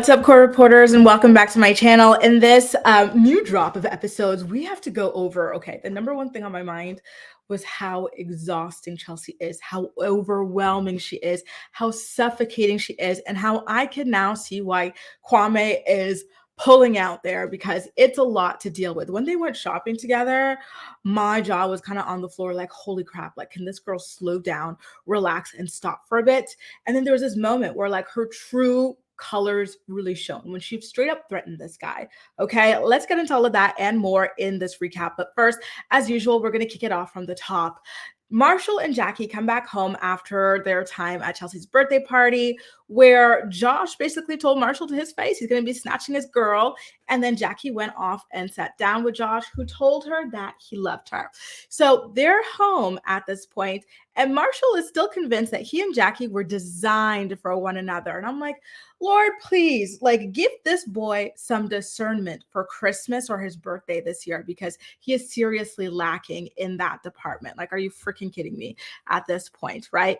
What's up, core reporters, and welcome back to my channel. In this new drop of episodes, we have to go over, okay, the number one thing on my mind was how exhausting Chelsea is, how overwhelming she is, how suffocating she is, and how I can now see why Kwame is pulling out there because it's a lot to deal with. When they went shopping together, my jaw was kind of on the floor like, holy crap, like, can this girl slow down, relax, and stop for a bit? And then there was this moment where like her true colors really shown when she straight up threatened this guy. Okay, let's get into all of that and more in this recap. But first, as usual, we're going to kick it off from the top. Marshall and Jackie come back home after their time at Chelsea's birthday party, where Josh basically told Marshall to his face he's going to be snatching his girl. And then Jackie went off and sat down with Josh, who told her that he loved her. So they're home at this point, and Marshall is still convinced that he and Jackie were designed for one another. And I'm like, Lord, please, like, give this boy some discernment for Christmas or his birthday this year, because he is seriously lacking in that department. Like, are you freaking kidding me at this point, right?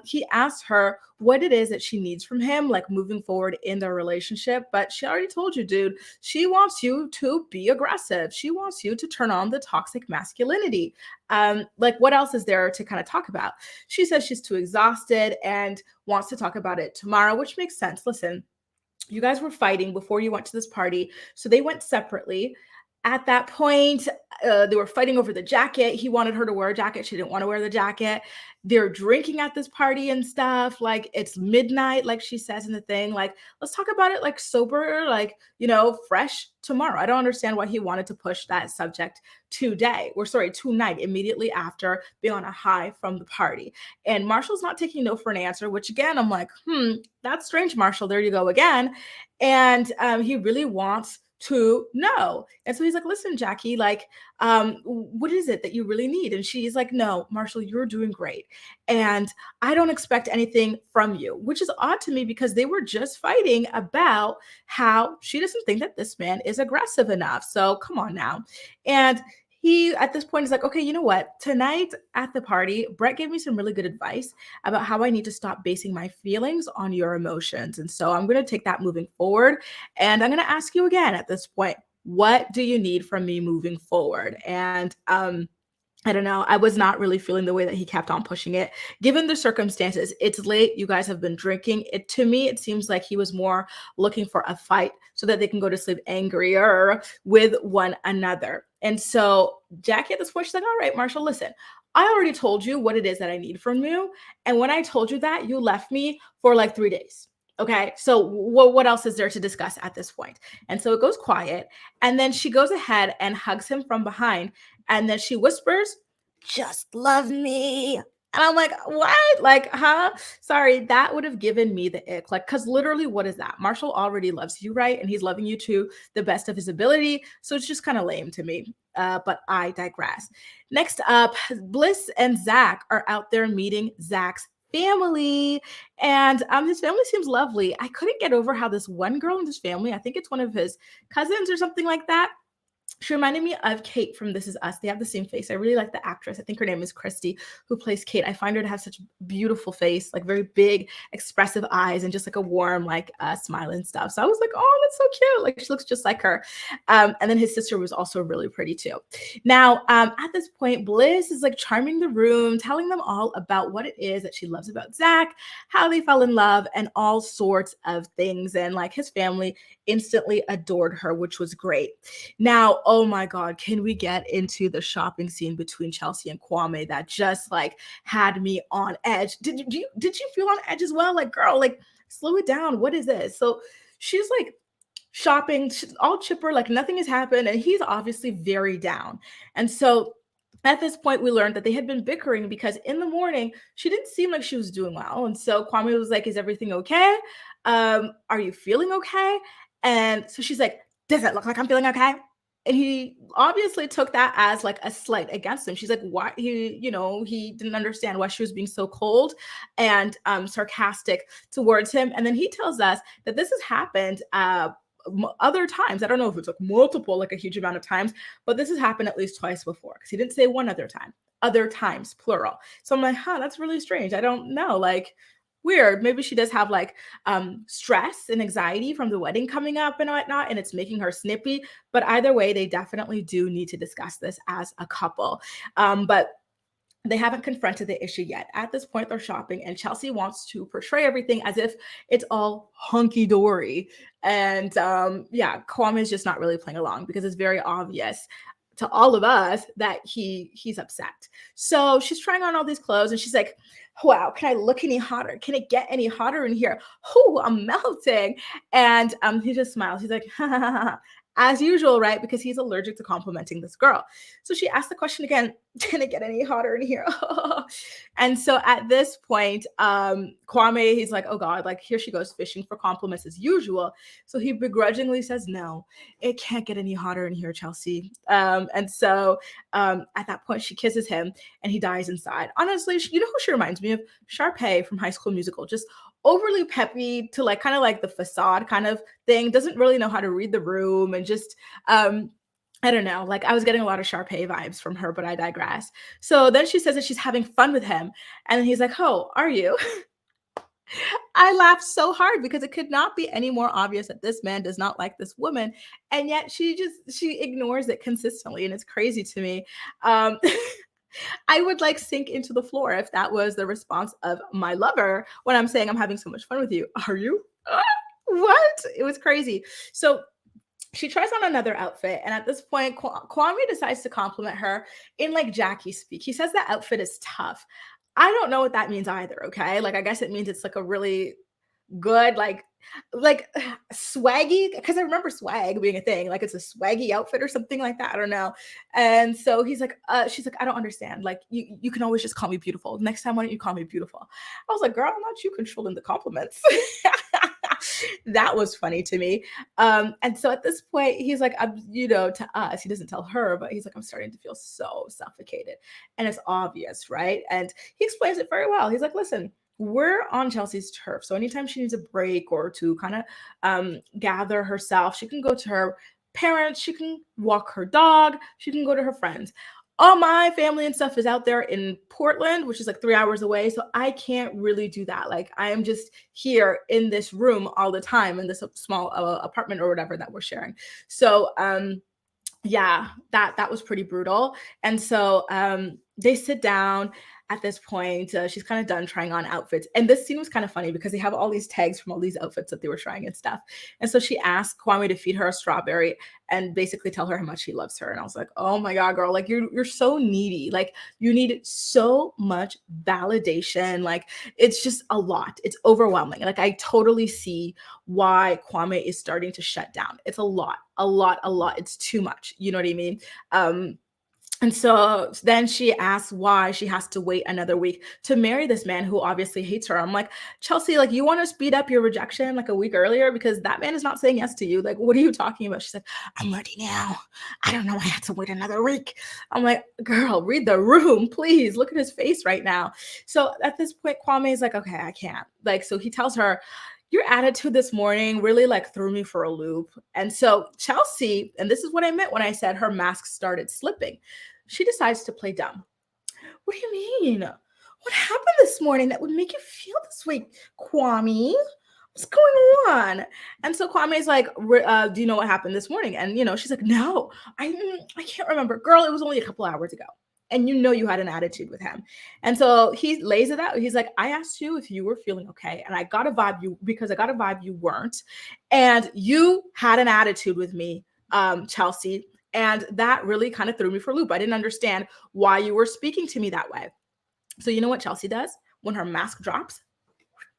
He asked her what it is that she needs from him, like moving forward in their relationship. But she already told you, dude, she wants you to be aggressive. She wants you to turn on the toxic masculinity. Like, what else is there to kind of talk about? She says she's too exhausted and wants to talk about it tomorrow, which makes sense. Listen, you guys were fighting before you went to this party, so they went separately. At that point, they were fighting over the jacket. He wanted her to wear a jacket. She didn't want to wear the jacket. They're drinking at this party and stuff. Like, it's midnight, like she says in the thing. Like, let's talk about it like sober, like, fresh tomorrow. I don't understand why he wanted to push that subject tonight, immediately after being on a high from the party. And Marshall's not taking no for an answer, which again, I'm like, that's strange, Marshall. There you go again. And he really wants to know. And so he's like, listen, Jackie, like, what is it that you really need? And she's like, no, Marshall, you're doing great. And I don't expect anything from you, which is odd to me because they were just fighting about how she doesn't think that this man is aggressive enough. So come on now. And he, at this point, is like, okay, you know what? Tonight at the party, Brett gave me some really good advice about how I need to stop basing my feelings on your emotions. And so I'm going to take that moving forward. And I'm going to ask you again at this point, what do you need from me moving forward? And I don't know. I was not really feeling the way that he kept on pushing it. Given the circumstances, it's late. You guys have been drinking. To me, it seems like he was more looking for a fight so that they can go to sleep angrier with one another. And so Jackie at this point, she's like, all right, Marshall, listen, I already told you what it is that I need from you. And when I told you that, you left me for like 3 days. Okay, so what else is there to discuss at this point? And so it goes quiet. And then she goes ahead and hugs him from behind. And then she whispers, just love me. And I'm like, what? Like, huh? Sorry, that would have given me the ick. Like, because literally, what is that? Marshall already loves you, right? And he's loving you to the best of his ability. So it's just kind of lame to me. But I digress. Next up, Bliss and Zach are out there meeting Zach's family, and his family seems lovely. I couldn't get over how this one girl in his family, I think it's one of his cousins or something like that, she reminded me of Kate from This Is Us. They have the same face. I really like the actress. I think her name is Christy, who plays Kate. I find her to have such a beautiful face, like very big, expressive eyes, and just like a warm, like smile and stuff. So I was like, oh, that's so cute. Like, she looks just like her. And then his sister was also really pretty too. Now, at this point, Bliss is like charming the room, telling them all about what it is that she loves about Zach, how they fell in love, and all sorts of things. And like, his family instantly adored her, which was great. Now, oh my God, can we get into the shopping scene between Chelsea and Kwame that just like had me on edge? Did you feel on edge as well? Like, girl, like, slow it down. What is this? So she's like shopping, she's all chipper, like nothing has happened, and he's obviously very down. And so at this point, we learned that they had been bickering because in the morning, she didn't seem like she was doing well. And so Kwame was like, is everything okay? Are you feeling okay? And so she's like, does it look like I'm feeling okay? And he obviously took that as like a slight against him. She's like, why? He didn't understand why she was being so cold and sarcastic towards him. And then he tells us that this has happened other times. I don't know if it's like multiple, like a huge amount of times, but this has happened at least twice before, because he didn't say one other time, other times, plural. So I'm like, that's really strange. I don't know. Like, weird. Maybe she does have like stress and anxiety from the wedding coming up and whatnot, and it's making her snippy. But either way, they definitely do need to discuss this as a couple. But they haven't confronted the issue yet. At this point, they're shopping, and Chelsea wants to portray everything as if it's all hunky dory. And yeah, Kwame is just not really playing along because it's very obvious to all of us that he's upset. So she's trying on all these clothes, and she's like, "Wow, can I look any hotter? Can it get any hotter in here? Oh, I'm melting." And he just smiles. He's like, as usual, right? Because he's allergic to complimenting this girl. So she asked the question again, can it get any hotter in here? And so at this point, Kwame, he's like, oh God, like here she goes fishing for compliments as usual. So he begrudgingly says, no, it can't get any hotter in here, Chelsea. And so at that point, she kisses him and he dies inside. Honestly, you know who she reminds me of? Sharpay from High School Musical. Just overly peppy to like kind of like the facade kind of thing, doesn't really know how to read the room, and just I don't know, like I was getting a lot of Sharpay vibes from her, but I digress. So then she says that she's having fun with him, and he's like, oh, are you? I laughed so hard because it could not be any more obvious that this man does not like this woman, and yet she ignores it consistently, and it's crazy to me. I would like sink into the floor if that was the response of my lover when I'm saying I'm having so much fun with you. Are you? What? It was crazy. So she tries on another outfit, and at this point, Kwame decides to compliment her in like Jackie speak. He says that outfit is tough. I don't know what that means either. Okay, like I guess it means it's like a really good like swaggy, because I remember swag being a thing, like it's a swaggy outfit or something like that, I don't know. And so he's like she's like, I don't understand, like you can always just call me beautiful. Next time, why don't you call me beautiful? I was like, girl, not you controlling the compliments. That was funny to me. And so at this point he's like, you know, to us, he doesn't tell her, but he's like, I'm starting to feel so suffocated, and it's obvious, right? And he explains it very well. He's like, listen, we're on Chelsea's turf. So anytime she needs a break or to kind of gather herself, she can go to her parents, she can walk her dog, she can go to her friends. All my family and stuff is out there in Portland, which is like 3 hours away. So I can't really do that. Like I am just here in this room all the time in this small apartment or whatever that we're sharing. So yeah, that was pretty brutal. And so they sit down at this point. She's kind of done trying on outfits, and this scene was kind of funny because they have all these tags from all these outfits that they were trying and stuff. And so she asked Kwame to feed her a strawberry and basically tell her how much he loves her. And I was like, oh my God, girl, like you're so needy. Like you need so much validation. Like it's just a lot. It's overwhelming. Like I totally see why Kwame is starting to shut down. It's a lot, a lot, a lot. It's too much. You know what I mean? And so then she asks why she has to wait another week to marry this man who obviously hates her. I'm like, Chelsea, like you want to speed up your rejection like a week earlier because that man is not saying yes to you. Like, what are you talking about? She's like, I'm ready now. I don't know. I had to wait another week. I'm like, girl, read the room, please. Look at his face right now. So at this point, Kwame is like, okay, I can't. Like, so he tells her, your attitude this morning really like threw me for a loop. And so Chelsea, and this is what I meant when I said her mask started slipping, she decides to play dumb. What do you mean? What happened this morning that would make you feel this way, Kwame? What's going on? And so Kwame's like, do you know what happened this morning? And you know, she's like, no, I can't remember. Girl, it was only a couple hours ago. And you know you had an attitude with him. And so he lays it out. He's like, I asked you if you were feeling okay. And I got a vibe you weren't. And you had an attitude with me, Chelsea. And that really kind of threw me for a loop. I didn't understand why you were speaking to me that way. So you know what Chelsea does when her mask drops?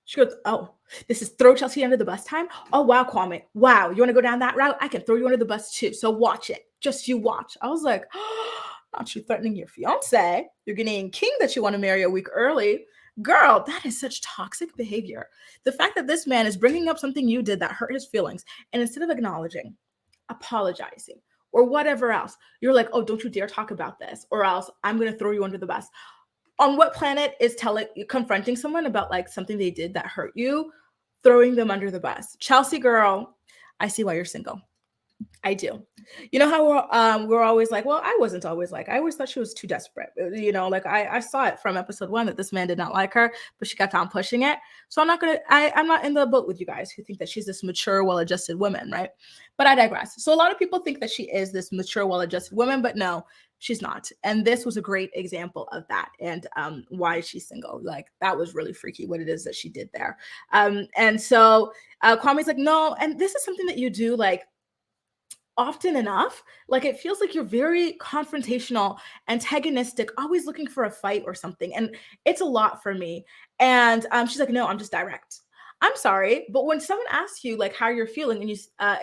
She goes, oh, this is throw Chelsea under the bus time? Oh, wow, Kwame. Wow, you want to go down that route? I can throw you under the bus too. So watch it. Just you watch. I was like, oh, not you threatening your fiance. You're getting king that you want to marry a week early. Girl, that is such toxic behavior. The fact that this man is bringing up something you did that hurt his feelings, and instead of acknowledging, apologizing, or whatever else, you're like, oh, don't you dare talk about this, or else I'm going to throw you under the bus. On what planet is confronting someone about like something they did that hurt you, throwing them under the bus? Chelsea, girl, I see why you're single. I do. You know how we're always like, well, I wasn't always like, I always thought she was too desperate. Like I saw it from episode one that this man did not like her, but she kept on pushing it. So I'm not in the boat with you guys who think that she's this mature, well-adjusted woman, right? But I digress. So a lot of people think that she is this mature, well-adjusted woman, but no, she's not. And this was a great example of that, and why she's single. Like that was really freaky what it is that she did there. And so Kwame's like, no, and this is something that you do like often enough. Like it feels like you're very confrontational, antagonistic, always looking for a fight or something, and it's a lot for me. And she's like, no, I'm just direct. I'm sorry, but when someone asks you like how you're feeling, and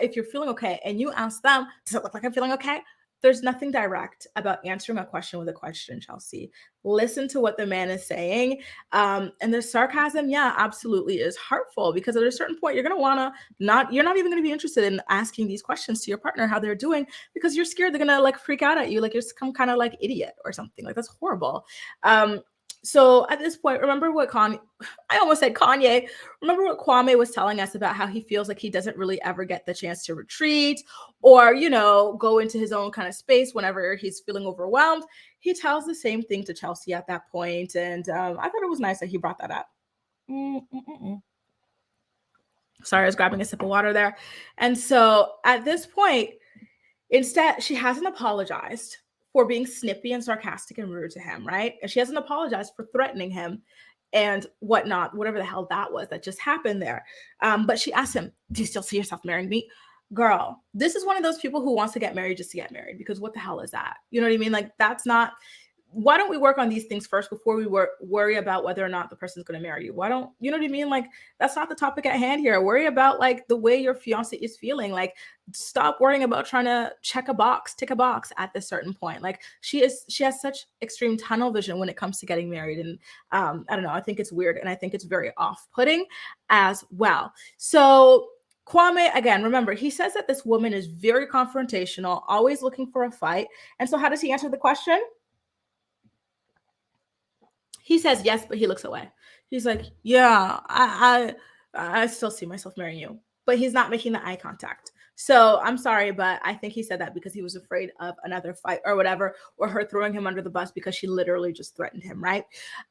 if you're feeling okay, and you ask them, does it look like I'm feeling okay? There's nothing direct about answering a question with a question, Chelsea. Listen to what the man is saying. And the sarcasm, yeah, absolutely is hurtful, because at a certain point, you're going to want to you're not even going to be interested in asking these questions to your partner, how they're doing, because you're scared they're going to like freak out at you, like you're some kind of like idiot or something. Like that's horrible. So at this point, remember what I almost said Kanye. Remember what Kwame was telling us about how he feels like he doesn't really ever get the chance to retreat or, go into his own kind of space whenever he's feeling overwhelmed. He tells the same thing to Chelsea at that point. And I thought it was nice that he brought that up. Sorry, I was grabbing a sip of water there. And so at this point, instead, she hasn't apologized for being snippy and sarcastic and rude to him, right? And she hasn't apologized for threatening him and whatnot, whatever the hell that was that just happened there. But she asked him, do you still see yourself marrying me? Girl, this is one of those people who wants to get married just to get married, because what the hell is that? You know what I mean? Like that's not, why don't we work on these things first before we worry about whether or not the person's going to marry you? Why don't, you know what I mean? Like that's not the topic at hand here. Worry about like the way your fiance is feeling. Like stop worrying about trying to tick a box at this certain point. Like she has such extreme tunnel vision when it comes to getting married. And I don't know, I think it's weird, and I think it's very off-putting as well. So Kwame, again, remember, he says that this woman is very confrontational, always looking for a fight. And so how does he answer the question? He says yes, but he looks away. He's like, yeah, I still see myself marrying you, but he's not making the eye contact. So I'm sorry, but I think he said that because he was afraid of another fight or whatever, or her throwing him under the bus because she literally just threatened him, right?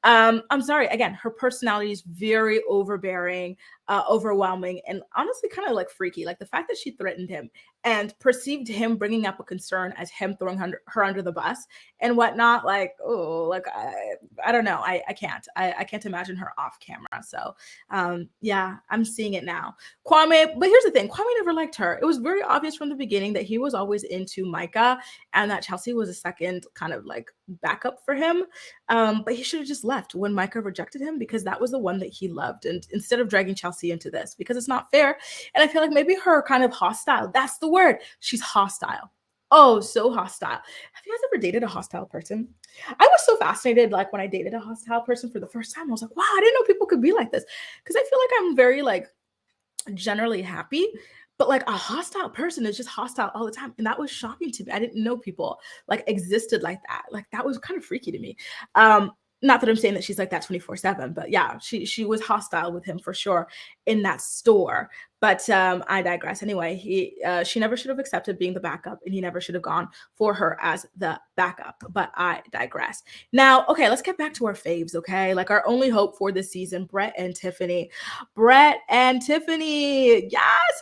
I'm sorry. Again, her personality is very overbearing, overwhelming, and honestly kind of like freaky. Like the fact that she threatened him and perceived him bringing up a concern as him throwing her under the bus and whatnot. Like, oh, like I don't know. I can't. I can't imagine her off camera. So yeah, I'm seeing it now. Kwame, but here's the thing, Kwame never liked her. It was very obvious from the beginning that he was always into Micah and that Chelsea was a second kind of like backup for him. But he should have just left when Micah rejected him, because that was the one that he loved. And instead of dragging Chelsea into this, because it's not fair. And I feel like maybe her kind of hostile, that's the word. She's hostile. Oh, so hostile. Have you guys ever dated a hostile person? I was so fascinated, like when I dated a hostile person for the first time. I was like, wow, I didn't know people could be like this. Because I feel like I'm very like generally happy, but like a hostile person is just hostile all the time. And that was shocking to me. I didn't know people like existed like that. Like that was kind of freaky to me. Not that I'm saying that she's like that 24/7, but yeah, she was hostile with him for sure in that store. But I digress. Anyway, she never should have accepted being the backup, and he never should have gone for her as the backup. But I digress. Now, okay, let's get back to our faves. Okay, like our only hope for this season, Brett and Tiffany. Brett and Tiffany, yes,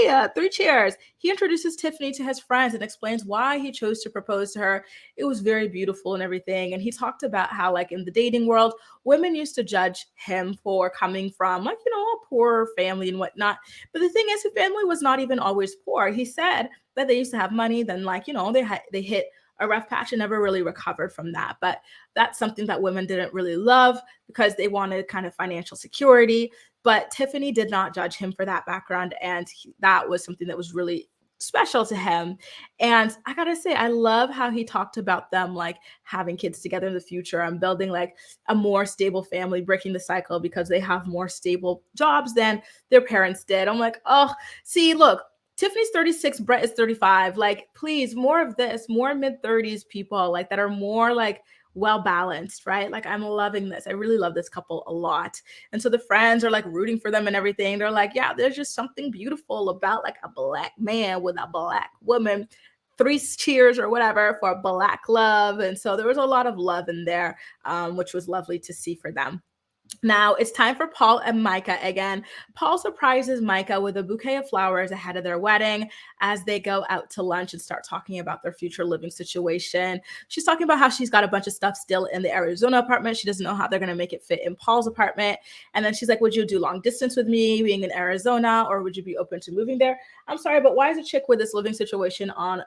everybody, 3 cheers. He introduces Tiffany to his friends and explains why he chose to propose to her. It was very beautiful and everything. And he talked about how, like in the dating world, women used to judge him for coming from like, a poor family and whatnot. But the thing is, his family was not even always poor. He said that they used to have money, then like, they hit a rough patch and never really recovered from that. But that's something that women didn't really love because they wanted kind of financial security. But Tiffany did not judge him for that background. And that was something that was really special to him. And I gotta say, I love how he talked about them like having kids together in the future and building like a more stable family, breaking the cycle because they have more stable jobs than their parents did. I'm like, oh, see, look, Tiffany's 36, Brett is 35. Like, please, more of this, more mid-30s people like that are more like well balanced, right? Like, I'm loving this. I really love this couple a lot. And so the friends are like rooting for them and everything. They're like, yeah, there's just something beautiful about like a Black man with a Black woman. Three cheers or whatever for Black love. And so there was a lot of love in there, which was lovely to see for them. Now it's time for Paul and Micah again. Paul surprises Micah with a bouquet of flowers ahead of their wedding as they go out to lunch and start talking about their future living situation. She's talking about how she's got a bunch of stuff still in the Arizona apartment. She doesn't know how they're going to make it fit in Paul's apartment. And then she's like, would you do long distance with me being in Arizona, or would you be open to moving there? I'm sorry, but why is a chick with this living situation on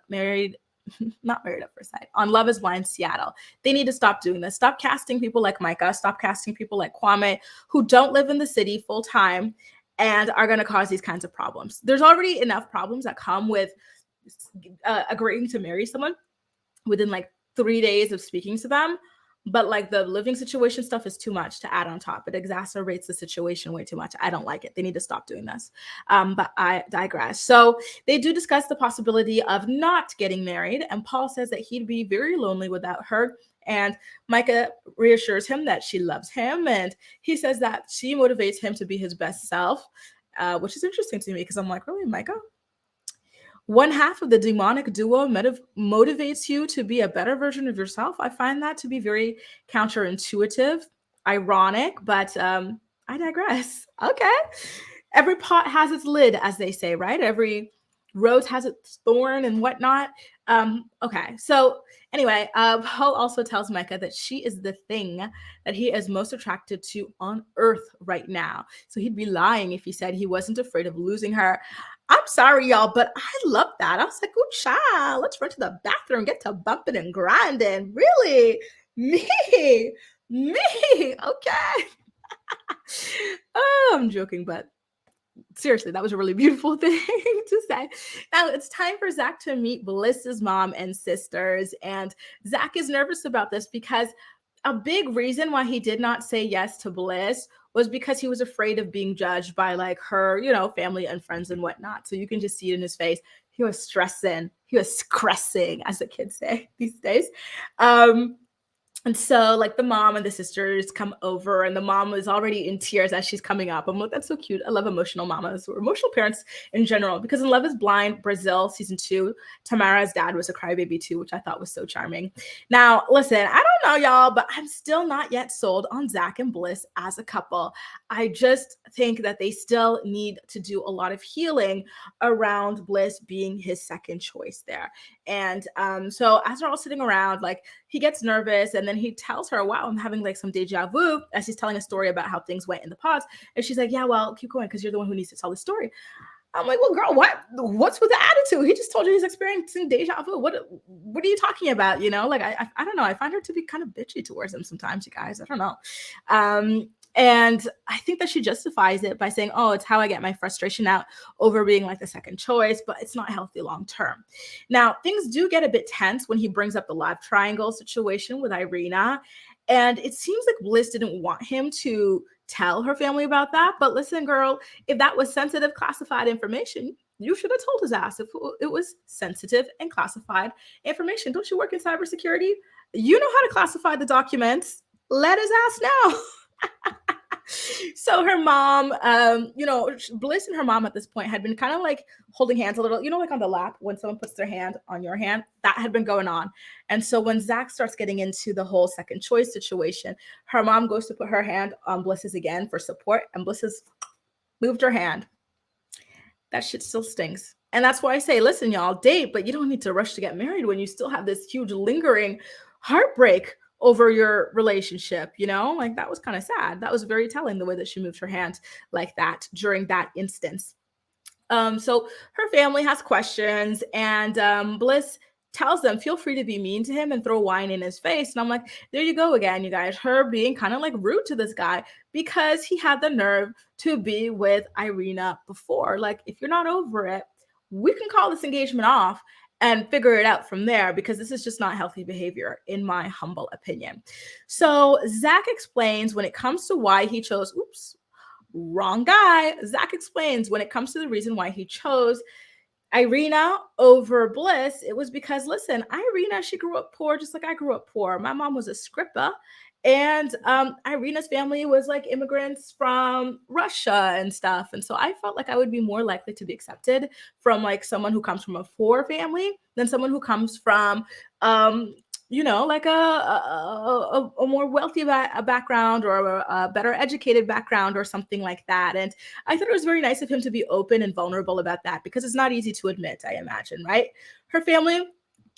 not Married at First Sight, on Love is Blind Seattle? They need to stop doing this. Stop casting people like Micah. Stop casting people like Kwame who don't live in the city full time and are going to cause these kinds of problems. There's already enough problems that come with agreeing to marry someone within like 3 days of speaking to them. But like the living situation stuff is too much to add on top. It exacerbates the situation way too much. I don't like it. They need to stop doing this. But I digress. So they do discuss the possibility of not getting married. And Paul says that he'd be very lonely without her. And Micah reassures him that she loves him. And he says that she motivates him to be his best self, which is interesting to me because I'm like, really, Micah? One half of the demonic duo motivates you to be a better version of yourself. I find that to be very counterintuitive, ironic, but I digress. Okay. Every pot has its lid, as they say, right? Every rose has its thorn and whatnot. Okay. So anyway, Paul also tells Micah that she is the thing that he is most attracted to on earth right now. So he'd be lying if he said he wasn't afraid of losing her. I'm sorry, y'all, but I love that. I was like, oh, child, let's run to the bathroom, get to bumping and grinding. Really? Me? Okay. Oh, I'm joking, but seriously, that was a really beautiful thing to say. Now it's time for Zach to meet Bliss's mom and sisters. And Zach is nervous about this because a big reason why he did not say yes to Bliss was because he was afraid of being judged by like her, family and friends and whatnot. So you can just see it in his face. He was stressing. He was cressing, as the kids say these days. And so like the mom and the sisters come over and the mom is already in tears as she's coming up. I'm like, that's so cute. I love emotional mamas or emotional parents in general, because in Love is Blind, Brazil, season 2, Tamara's dad was a crybaby too, which I thought was so charming. Now, listen, I don't know y'all, but I'm still not yet sold on Zach and Bliss as a couple. I just think that they still need to do a lot of healing around Bliss being his second choice there. And so as they're all sitting around, like he gets nervous and then he tells her, wow, I'm having like some deja vu, as he's telling a story about how things went in the pods. And she's like, yeah, well, keep going because you're the one who needs to tell the story. I'm like, well, girl, what's with the attitude? He just told you he's experiencing deja vu. What are you talking about? Like, I don't know. I find her to be kind of bitchy towards him sometimes, you guys. I don't know. And I think that she justifies it by saying, oh, it's how I get my frustration out over being like the second choice, but it's not healthy long term. Now, things do get a bit tense when he brings up the love triangle situation with Irina. And it seems like Bliss didn't want him to tell her family about that. But listen, girl, if that was sensitive, classified information, you should have told his ass if it was sensitive and classified information. Don't you work in cybersecurity? You know how to classify the documents. Let his ass know. So her mom, Bliss and her mom at this point had been kind of like holding hands a little, like on the lap when someone puts their hand on your hand, that had been going on. And so when Zach starts getting into the whole second choice situation, her mom goes to put her hand on Bliss's again for support, and Bliss has moved her hand. That shit still stings. And that's why I say, listen, y'all, date, but you don't need to rush to get married when you still have this huge lingering heartbreak over your relationship, like that was kind of sad. That was very telling, the way that she moved her hand like that during that instance. So her family has questions, and Bliss tells them, feel free to be mean to him and throw wine in his face. And I'm like, there you go again, you guys, her being kind of like rude to this guy because he had the nerve to be with Irina before. Like, if you're not over it, we can call this engagement off and figure it out from there, because this is just not healthy behavior, in my humble opinion. So Zach explains when it comes to why he chose, wrong guy. Zach explains when it comes to the reason why he chose Irina over Bliss, it was because, listen, Irina, she grew up poor just like I grew up poor. My mom was a scripper. And Irina's family was like immigrants from Russia and stuff. And so I felt like I would be more likely to be accepted from like someone who comes from a poor family than someone who comes from, like a more wealthy background or a better educated background or something like that. And I thought it was very nice of him to be open and vulnerable about that because it's not easy to admit, I imagine, right? Her family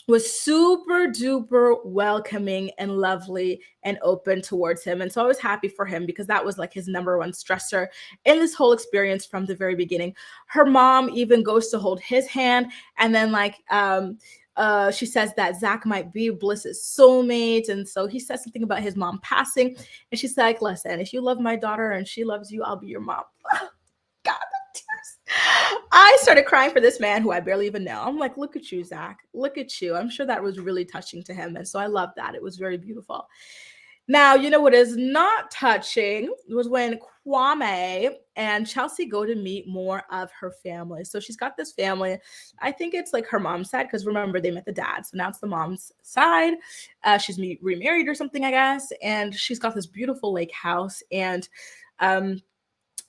was super duper welcoming and lovely and open towards him. And so I was happy for him because that was like his number one stressor in this whole experience from the very beginning. Her mom even goes to hold his hand and then she says that Zach might be Bliss's soulmate. And so he says something about his mom passing. And she's like, listen, if you love my daughter and she loves you, I'll be your mom. God, I started crying for this man who I barely even know. I'm like, look at you, Zach. Look at you. I'm sure that was really touching to him. And so I love that. It was very beautiful. Now, you know what is not touching was when Kwame and Chelsea go to meet more of her family. So she's got this family. I think it's like her mom's side because remember, they met the dad. So now it's the mom's side. She's remarried or something, I guess. And she's got this beautiful lake house. And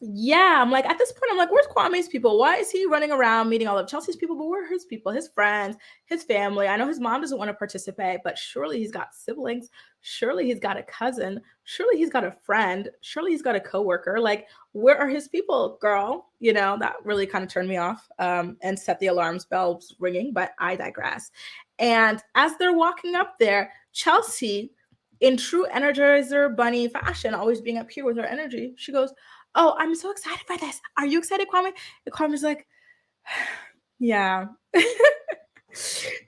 yeah, I'm like, at this point, I'm like, where's Kwame's people? Why is he running around meeting all of Chelsea's people? But where are his people, his friends, his family? I know his mom doesn't want to participate, but surely he's got siblings. Surely he's got a cousin. Surely he's got a friend. Surely he's got a coworker. Like, where are his people, girl? You know, that really kind of turned me off and set the alarm bells ringing, but I digress. And as they're walking up there, Chelsea, in true Energizer Bunny fashion, always being up here with her energy, she goes, oh, I'm so excited by this. Are you excited, Kwame? And Kwame's like, yeah.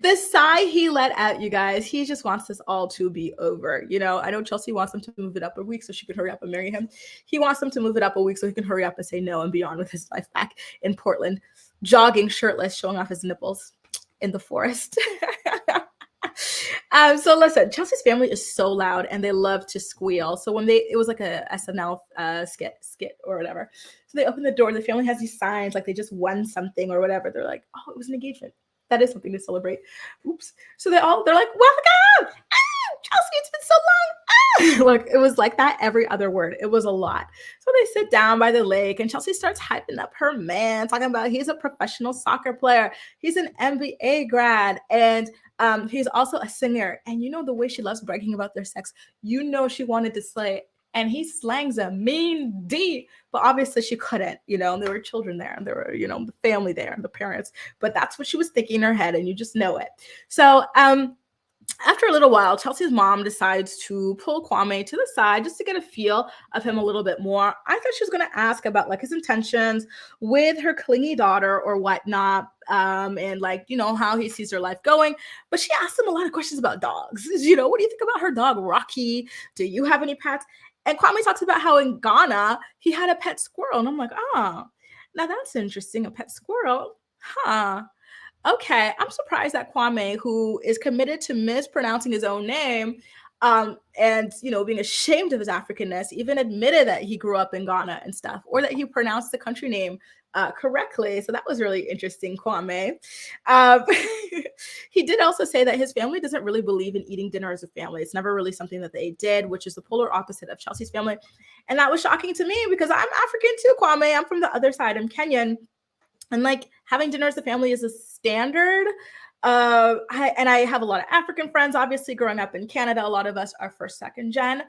The sigh he let out, you guys, he just wants this all to be over. You know, I know Chelsea wants him to move it up a week so she can hurry up and marry him. He wants them to move it up a week so he can hurry up and say no and be on with his life back in Portland, jogging shirtless, showing off his nipples in the forest. So listen, Chelsea's family is so loud and they love to squeal. So when it was like a SNL skit or whatever. So they open the door, the family has these signs like they just won something or whatever. They're like, oh, it was an engagement. That is something to celebrate. Oops. So they're like, welcome. Chelsea, it's been so long. Look, it was like that every other word. It was a lot. So they sit down by the lake and Chelsea starts hyping up her man, talking about he's a professional soccer player. He's an MBA grad and he's also a singer. And you know the way she loves bragging about their sex. You know she wanted to slay. And he slangs a mean D, but obviously she couldn't, you know, and there were children there and there were, you know, the family there and the parents, but that's what she was thinking in her head and you just know it. So, after a little while, Chelsea's mom decides to pull Kwame to the side just to get a feel of him a little bit more. I thought she was going to ask about like his intentions with her clingy daughter or whatnot, and like, you know, how he sees her life going. But she asked him a lot of questions about dogs. You know, what do you think about her dog, Rocky? Do you have any pets? And Kwame talks about how in Ghana, he had a pet squirrel. And I'm like, oh, now that's interesting. A pet squirrel. Huh. Okay, I'm surprised that Kwame, who is committed to mispronouncing his own name, and you know, being ashamed of his Africanness, even admitted that he grew up in Ghana and stuff, or that he pronounced the country name correctly. So that was really interesting, Kwame. Um, he did also say that his family doesn't really believe in eating dinner as a family. It's never really something that they did, which is the polar opposite of Chelsea's family. And that was shocking to me because I'm African too, Kwame. I'm from the other side. I'm Kenyan. And like having dinner as a family is a standard. I have a lot of African friends, obviously growing up in Canada. A lot of us are first, second gen.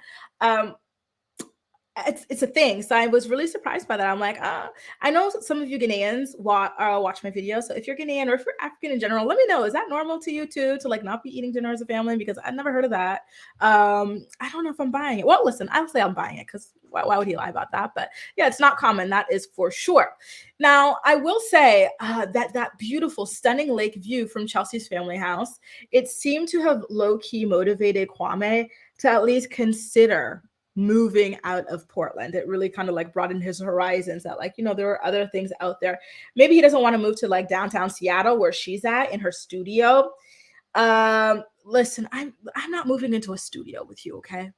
It's a thing. So I was really surprised by that. I'm like, I know some of you Ghanaians watch my videos. So if you're Ghanaian or if you're African in general, let me know. Is that normal to you too, to like not be eating dinner as a family? Because I've never heard of that. I don't know if I'm buying it. Well, listen, I'll say I'm buying it because why would he lie about that? But yeah, it's not common. That is for sure. Now, I will say that beautiful, stunning lake view from Chelsea's family house, it seemed to have low-key motivated Kwame to at least consider moving out of Portland. It really kind of like broadened his horizons that like, you know, there are other things out there. Maybe he doesn't want to move to like downtown Seattle where she's at in her studio. Listen, I'm not moving into a studio with you, okay?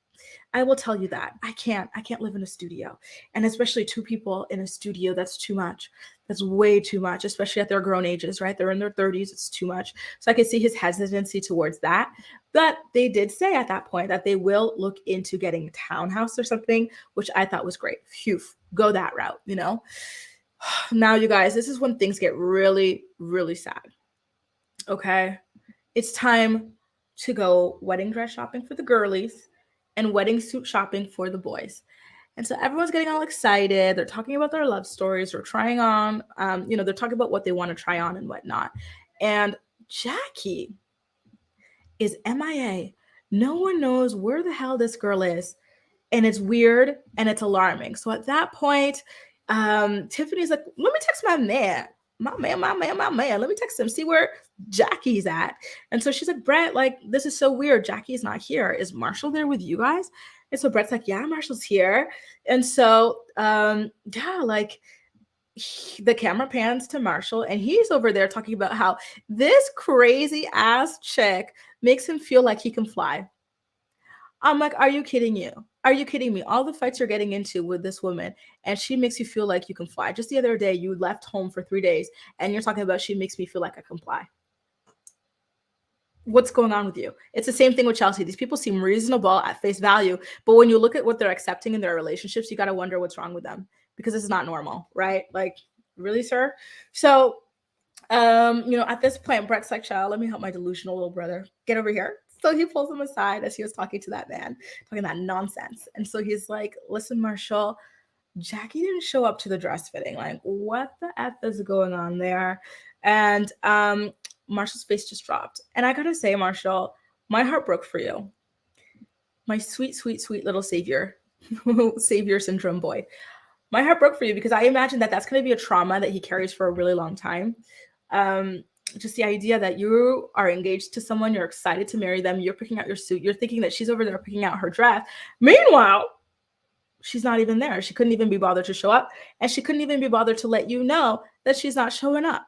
I will tell you that. I can't live in a studio. And especially two people in a studio, that's too much. That's way too much, especially at their grown ages, right? They're in their 30s. It's too much. So I can see his hesitancy towards that. But they did say at that point that they will look into getting a townhouse or something, which I thought was great. Phew, go that route, you know? Now, you guys, this is when things get really, really sad. Okay? It's time to go wedding dress shopping for the girlies and wedding suit shopping for the boys. And so everyone's getting all excited. They're talking about their love stories. They're trying on, they're talking about what they want to try on and whatnot. And Jackie is MIA. No one knows where the hell this girl is. And it's weird and it's alarming. So at that point, Tiffany's like, let me text my man. My man. Let me text him, see where Jackie's at. And so she's like, Brett, like, this is so weird. Jackie's not here. Is Marshall there with you guys? And so Brett's like, yeah, Marshall's here. And so, the camera pans to Marshall and he's over there talking about how this crazy ass chick makes him feel like he can fly. I'm like, are you kidding you? Are you kidding me? All the fights you're getting into with this woman and she makes you feel like you can fly. Just the other day, you left home for 3 days and you're talking about she makes me feel like I can fly. What's going on with you? It's the same thing with Chelsea. These people seem reasonable at face value, but when you look at what they're accepting in their relationships, you got to wonder what's wrong with them because this is not normal, right? Like, really, sir? So, at this point, Brett's like, child, let me help my delusional little brother. Get over here. So he pulls him aside as he was talking to that man, talking that nonsense. And so he's like, listen, Marshall, Jackie didn't show up to the dress fitting. Like, what the F is going on there? And Marshall's face just dropped. And I gotta say, Marshall, my heart broke for you. My sweet, sweet, sweet little savior syndrome boy. My heart broke for you because I imagine that that's going to be a trauma that he carries for a really long time. Just the idea that you are engaged to someone, you're excited to marry them, you're picking out your suit, you're thinking that she's over there picking out her dress. Meanwhile, she's not even there. She couldn't even be bothered to show up, and she couldn't even be bothered to let you know that she's not showing up.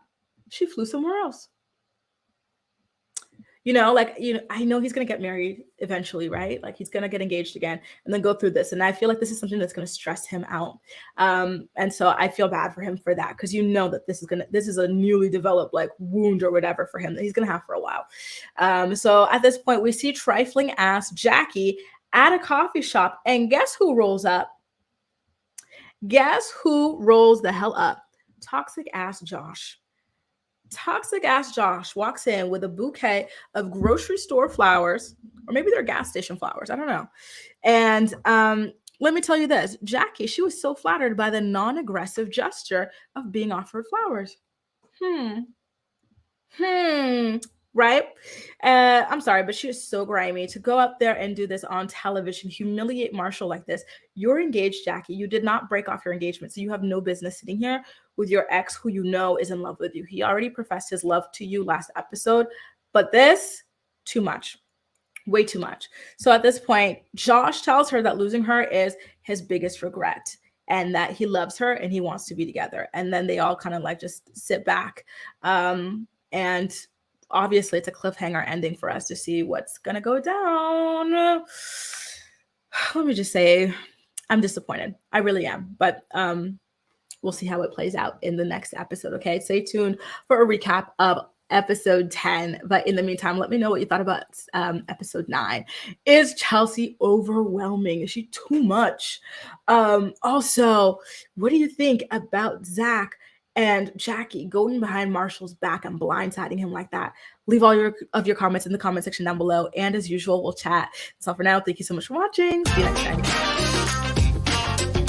She flew somewhere else. I know he's going to get married eventually, right? Like, he's going to get engaged again and then go through this. And I feel like this is something that's going to stress him out. And so I feel bad for him for that, because that this is a newly developed like wound or whatever for him that he's going to have for a while. So at this point, we see trifling ass Jackie at a coffee shop. And guess who rolls up? Guess who rolls the hell up? Toxic ass Josh. Toxic ass Josh walks in with a bouquet of grocery store flowers, or maybe they're gas station flowers. I don't know. And let me tell you this, Jackie, she was so flattered by the non-aggressive gesture of being offered flowers. Right? I'm sorry, but she is so grimy to go up there and do this on television, humiliate Marshall like this. You're engaged, Jackie. You did not break off your engagement, so you have no business sitting here with your ex who you know is in love with you. He already professed his love to you last episode, but this, too much. Way too much. So at this point, Josh tells her that losing her is his biggest regret and that he loves her and he wants to be together. And then they all kind of like just sit back. And obviously it's a cliffhanger ending for us to see what's going to go down. Let me just say, I'm disappointed. I really am. But we'll see how it plays out in the next episode. Okay. Stay tuned for a recap of episode 10. But in the meantime, let me know what you thought about episode 9. Is Chelsea overwhelming? Is she too much? Also, what do you think about Zach and Jackie going behind Marshall's back and blindsiding him like that? Leave all your comments in the comment section down below. And as usual, we'll chat. That's all for now. Thank you so much for watching. See you next time.